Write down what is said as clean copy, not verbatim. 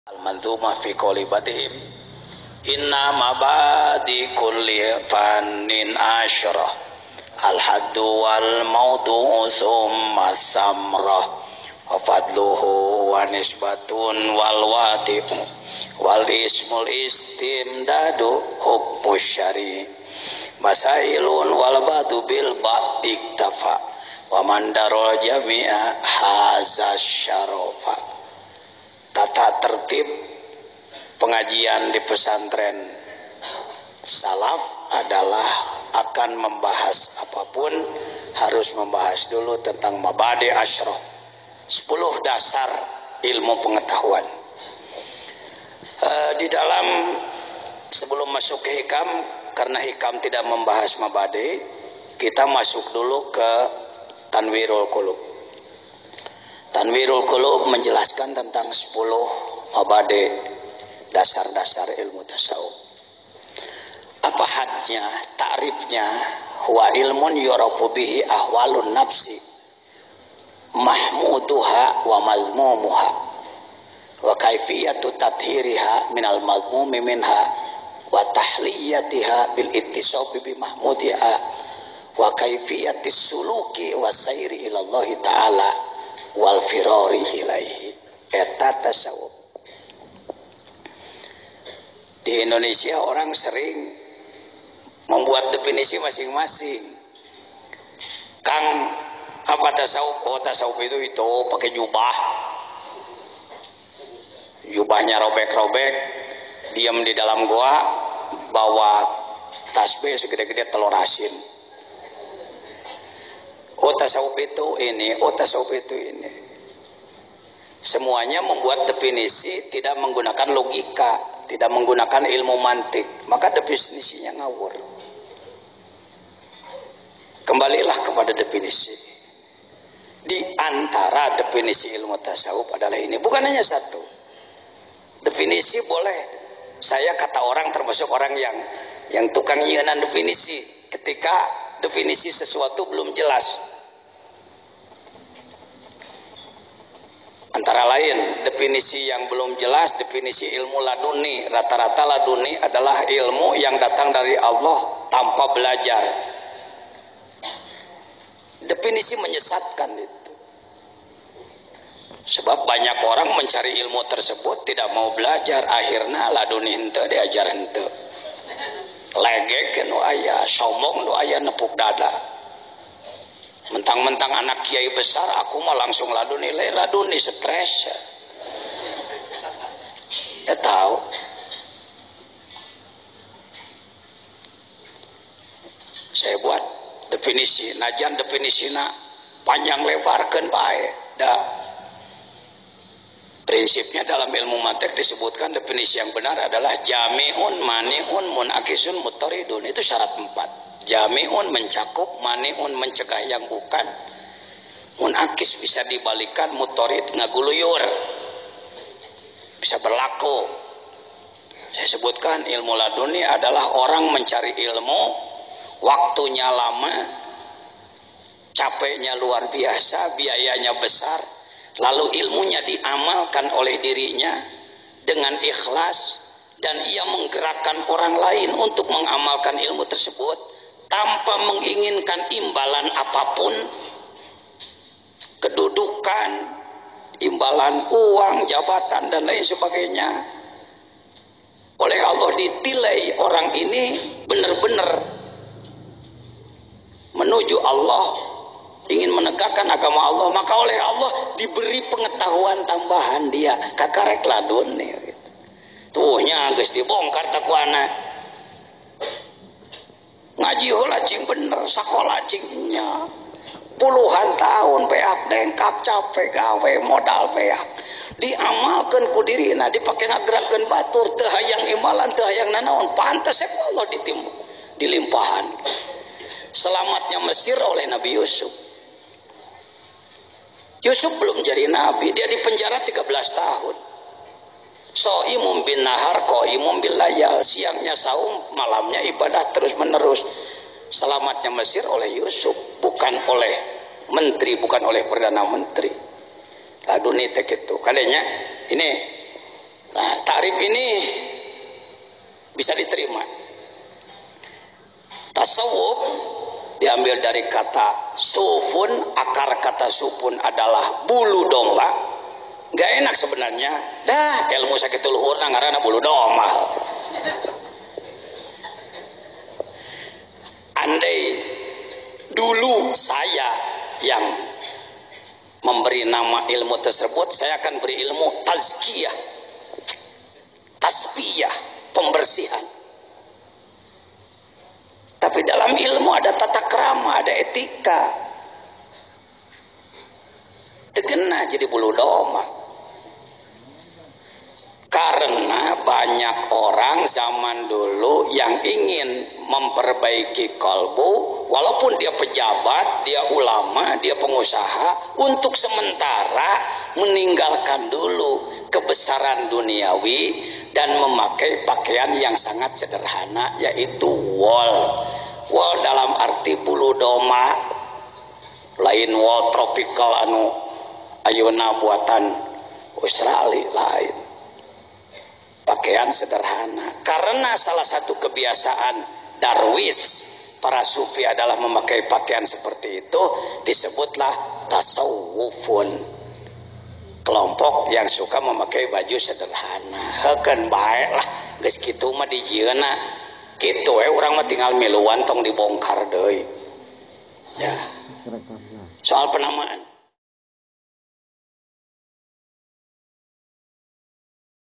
Al-Manzumah fi qouli badihim inna mabadi kulli fannin asyrah al-haddu wal maudu summa samrah wa fadluhu wa nisbatun wal wadi'u wal ismul istimdadu hukmu syari masailun wal badu bil ba'dik tafa wa mandarul jami'a hazas syarofa. Tata tertib pengajian di pesantren salaf adalah akan membahas apapun harus membahas dulu tentang mabadi asyrah, 10 dasar ilmu pengetahuan. Di dalam sebelum masuk ke hikam, karena hikam tidak membahas mabadi, kita masuk dulu ke tanwirul qulub. Tanwirul Qulub menjelaskan tentang 10 mabadi, dasar-dasar ilmu tasawuf. Apa hadnya, ta'rifnya? Huwa ilmun yurafu bihi ahwalun nafsi mahmuduha wa mazmumuha wa kaifiyatu tathiriha minal mazmumi minha wa tahliyatiha bil ittisabi bi mahmudiha wa kaifiyatis suluki wa sayri ilallahi ta'ala wal firari ilaihi. Eta tasawuf. Di Indonesia orang sering membuat definisi masing-masing. Kang, apa tasawuf? Oh, tasawuf itu pakai jubah. Jubahnya robek-robek, diam di dalam goa, bawa tasbih segede-gede telur asin. Oh, tasawuf itu ini, oh tasawuf itu ini. Semuanya membuat definisi tidak menggunakan logika, tidak menggunakan ilmu mantik, maka definisinya ngawur. Kembalilah kepada definisi. Di antara definisi ilmu tasawuf adalah ini, bukan hanya satu. Definisi boleh. Saya kata orang termasuk orang yang tukang nyianan definisi ketika definisi sesuatu belum jelas. Antara lain definisi yang belum jelas, definisi ilmu laduni. Rata-rata laduni adalah ilmu yang datang dari Allah tanpa belajar. Definisi menyesatkan itu. Sebab banyak orang mencari ilmu tersebut tidak mau belajar, akhirnya laduni henteu diajar henteu. Legek nu aya, sombong nu aya nepuk dada. Mentang-mentang anak kiai besar, aku mah langsung laduni stres. Ya tahu. Saya buat definisi, najan definisina panjang lebarkeun bae. Da. Prinsipnya dalam ilmu mantik disebutkan definisi yang benar adalah jami'un mani'un munakisun mutaridun. Itu syarat 4. Jami'un mencakup, mani'un mencegah yang bukan, munakis bisa dibalikan, mutarid ngaguluyur, bisa berlaku. Saya sebutkan ilmu laduni adalah orang mencari ilmu, waktunya lama, capeknya luar biasa, biayanya besar, lalu ilmunya diamalkan oleh dirinya dengan ikhlas, dan ia menggerakkan orang lain untuk mengamalkan ilmu tersebut tanpa menginginkan imbalan apapun, kedudukan, imbalan uang, jabatan, dan lain sebagainya. Oleh Allah ditilai orang ini benar-benar menuju Allah, ingin menegakkan agama Allah, maka oleh Allah diberi pengetahuan tambahan dia kakarek ladun nih gitu. Tuhnya geus dibongkar takuana ngaji heula cing bener, sakola cingnya puluhan tahun beak dengkak capek gawe modal beak diamalkan ku dirina, dipake ngagerakkeun batur, teu hayang imalan, teu hayang nanaon, pantes Allah dilimpahan. Selamatnya Mesir oleh Nabi Yusuf. Yusuf belum jadi nabi, dia dipenjara 13 tahun. So'imum bin nahar, qo'imum bil layal, siangnya saum, malamnya ibadah terus menerus. Selamatnya Mesir oleh Yusuf, bukan oleh menteri, bukan oleh perdana menteri. Laduni teh kitu. Kadenya ini Nah, takrif ini bisa diterima. Tasawuf diambil dari kata sufun, akar kata sufun adalah bulu domba. Gak enak sebenarnya. Dah ilmu sakit luhur ngaranna bulu domba. Andai dulu saya yang memberi nama ilmu tersebut, saya akan beri ilmu tazkiyah, tasfiyah, pembersihan. Tapi dalam ilmu ada tata krama, ada etika. Tegena jadi bulu domba. Karena banyak orang zaman dulu yang ingin memperbaiki kalbu, walaupun dia pejabat, dia ulama, dia pengusaha, untuk sementara meninggalkan dulu kebesaran duniawi dan memakai pakaian yang sangat sederhana, yaitu wol. Wol dalam arti bulu domba, lain wol tropical anu ayeuna buatan Australia, lain. Pakaian sederhana. Karena salah satu kebiasaan darwis para sufi adalah memakai pakaian seperti itu, disebutlah tasawufun, kelompok yang suka memakai baju sederhana. Heukeun bae lah geus kitu mah dijieuna kitu urang mah tinggal miluan tong dibongkar deui ya. Soal penamaan